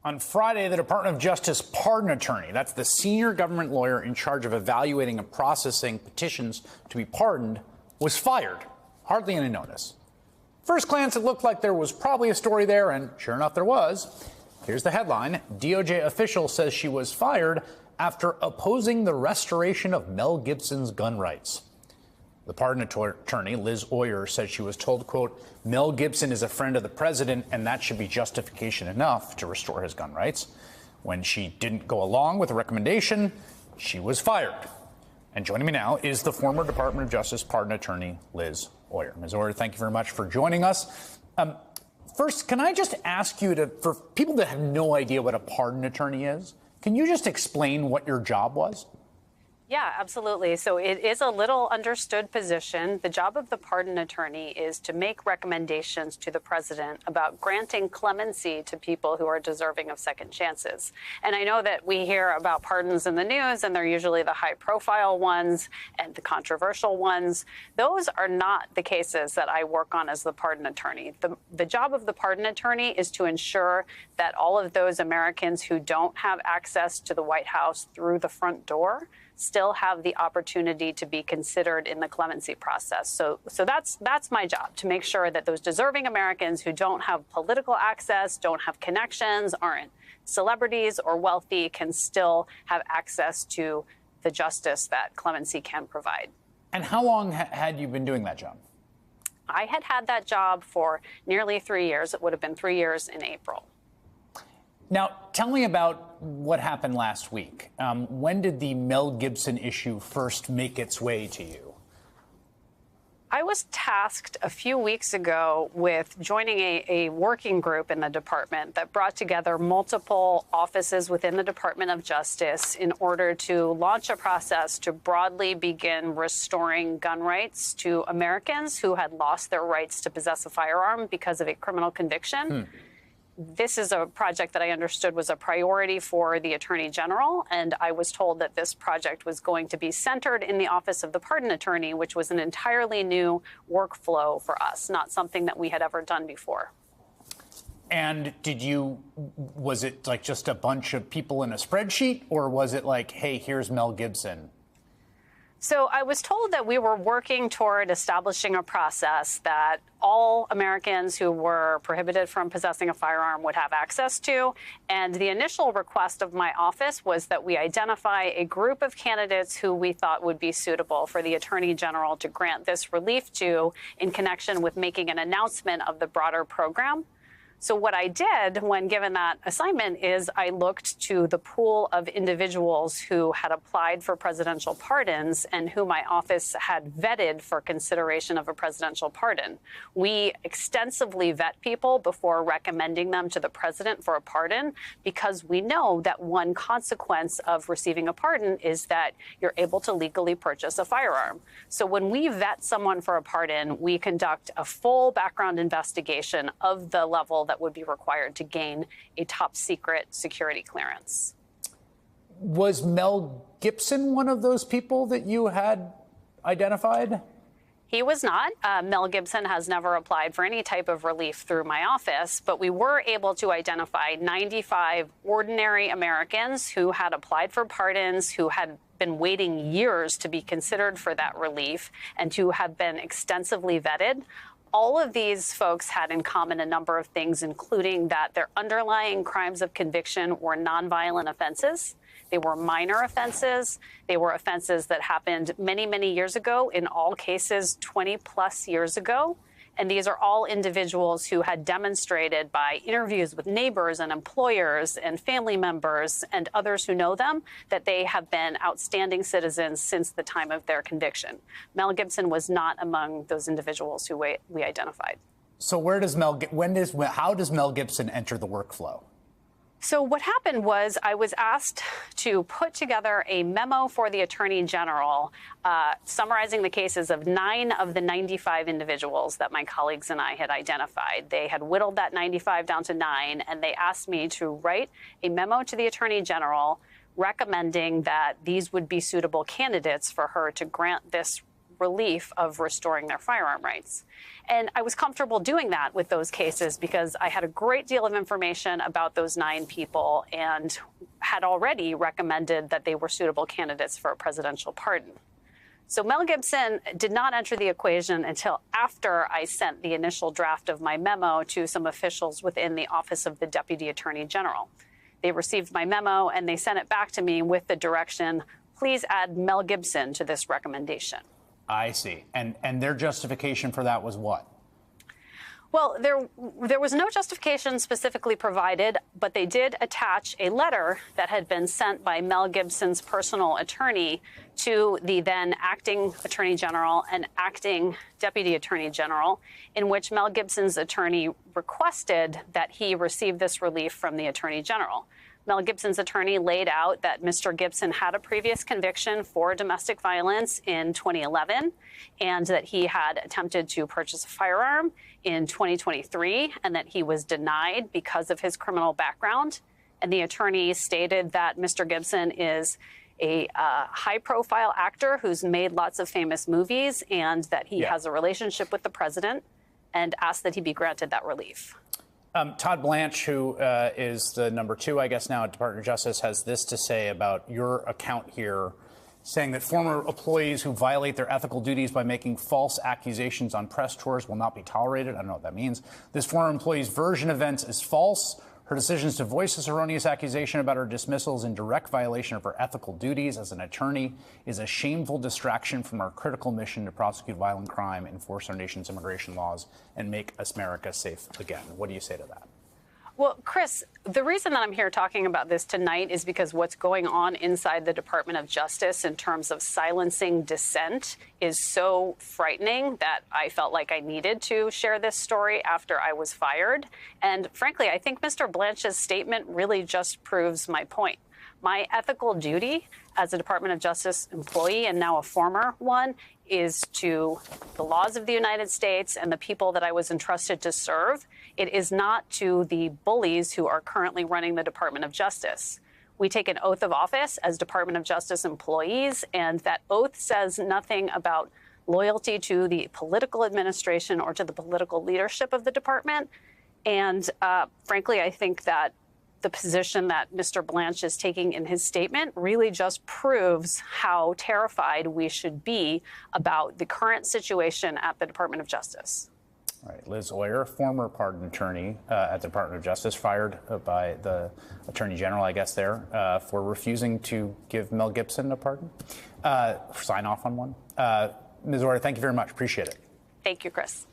On Friday, the Department of Justice pardon attorney, that's the senior government lawyer in charge of evaluating and processing petitions to be pardoned, was fired. Hardly any notice. First glance, it looked like there was probably a story there, and sure enough, there was. Here's the headline. DOJ official says she was fired after opposing the restoration of Mel Gibson's gun rights. The pardon attorney, Liz Oyer, said she was told, quote, Mel Gibson is a friend of the president, and that should be justification enough to restore his gun rights. When she didn't go along with the recommendation, she was fired. And joining me now is the former Department of Justice pardon attorney, Liz Oyer. Ms. Oyer, thank you very much for joining us. First, can I just ask you for people that have no idea what a pardon attorney is, can you just explain what your job was? Yeah, absolutely. So it is a little understood position. The job of the pardon attorney is to make recommendations to the president about granting clemency to people who are deserving of second chances. And I know that we hear about pardons in the news, and they're usually the high-profile ones and the controversial ones. Those are not the cases that I work on as the pardon attorney. The job of the pardon attorney is to ensure that all of those Americans who don't have access to the White House through the front door still have the opportunity to be considered in the clemency process. So that's my job, to make sure that those deserving Americans who don't have political access, don't have connections, aren't celebrities or wealthy, can still have access to the justice that clemency can provide. And how long had you been doing that job? I had that job for nearly 3 years. It would have been 3 years in April. Now, tell me about what happened last week. When did the Mel Gibson issue first make its way to you? I was tasked a few weeks ago with joining a working group in the department that brought together multiple offices within the Department of Justice in order to launch a process to broadly begin restoring gun rights to Americans who had lost their rights to possess a firearm because of a criminal conviction. This is a project that I understood was a priority for the Attorney General, and I was told that this project was going to be centered in the Office of the Pardon Attorney, which was an entirely new workflow for us, not something that we had ever done before. And was it like just a bunch of people in a spreadsheet, or was it like, hey, here's Mel Gibson? So I was told that we were working toward establishing a process that all Americans who were prohibited from possessing a firearm would have access to. And the initial request of my office was that we identify a group of candidates who we thought would be suitable for the Attorney General to grant this relief to in connection with making an announcement of the broader program. So what I did when given that assignment is I looked to the pool of individuals who had applied for presidential pardons and who my office had vetted for consideration of a presidential pardon. We extensively vet people before recommending them to the president for a pardon, because we know that one consequence of receiving a pardon is that you're able to legally purchase a firearm. So when we vet someone for a pardon, we conduct a full background investigation of the level that would be required to gain a top secret security clearance. Was Mel Gibson one of those people that you had identified? He was not. Mel Gibson has never applied for any type of relief through my office, but we were able to identify 95 ordinary Americans who had applied for pardons, who had been waiting years to be considered for that relief, and who have been extensively vetted. All of these folks had in common a number of things, including that their underlying crimes of conviction were nonviolent offenses. They were minor offenses. They were offenses that happened many, many years ago, in all cases 20 plus years ago. And these are all individuals who had demonstrated by interviews with neighbors and employers and family members and others who know them that they have been outstanding citizens since the time of their conviction. Mel Gibson was not among those individuals who we identified. So how does Mel Gibson enter the workflow? So what happened was I was asked to put together a memo for the Attorney General summarizing the cases of 9 of the 95 individuals that my colleagues and I had identified. They had whittled that 95 down to 9, and they asked me to write a memo to the Attorney General recommending that these would be suitable candidates for her to grant this relief of restoring their firearm rights. And I was comfortable doing that with those cases because I had a great deal of information about those 9 people and had already recommended that they were suitable candidates for a presidential pardon. So Mel Gibson did not enter the equation until after I sent the initial draft of my memo to some officials within the Office of the Deputy Attorney General. They received my memo and they sent it back to me with the direction, please add Mel Gibson to this recommendation. I see. And their justification for that was what? Well, there was no justification specifically provided, but they did attach a letter that had been sent by Mel Gibson's personal attorney to the then acting attorney general and acting deputy attorney general, in which Mel Gibson's attorney requested that he receive this relief from the attorney general. Mel Gibson's attorney laid out that Mr. Gibson had a previous conviction for domestic violence in 2011 and that he had attempted to purchase a firearm in 2023 and that he was denied because of his criminal background. And the attorney stated that Mr. Gibson is a high-profile actor who's made lots of famous movies and that he has a relationship with the president and asked that he be granted that relief. Todd Blanche, who is the number 2, I guess, now at Department of Justice, has this to say about your account here, saying that former employees who violate their ethical duties by making false accusations on press tours will not be tolerated. I don't know what that means. This former employee's version of events is false. Her decisions to voice this erroneous accusation about her dismissal is in direct violation of her ethical duties as an attorney, is a shameful distraction from our critical mission to prosecute violent crime, enforce our nation's immigration laws, and make America safe again. What do you say to that? Well, Chris, the reason that I'm here talking about this tonight is because what's going on inside the Department of Justice in terms of silencing dissent is so frightening that I felt like I needed to share this story after I was fired. And frankly, I think Mr. Blanche's statement really just proves my point. My ethical duty as a Department of Justice employee, and now a former one, is to the laws of the United States and the people that I was entrusted to serve. It is not to the bullies who are currently running the Department of Justice. We take an oath of office as Department of Justice employees, and that oath says nothing about loyalty to the political administration or to the political leadership of the department. And frankly, I think that the position that Mr. Blanche is taking in his statement really just proves how terrified we should be about the current situation at the Department of Justice. All right, Liz Oyer, former pardon attorney at the Department of Justice, fired by the Attorney General, I guess, there for refusing to give Mel Gibson a pardon, sign off on one. Ms. Oyer, thank you very much. Appreciate it. Thank you, Chris.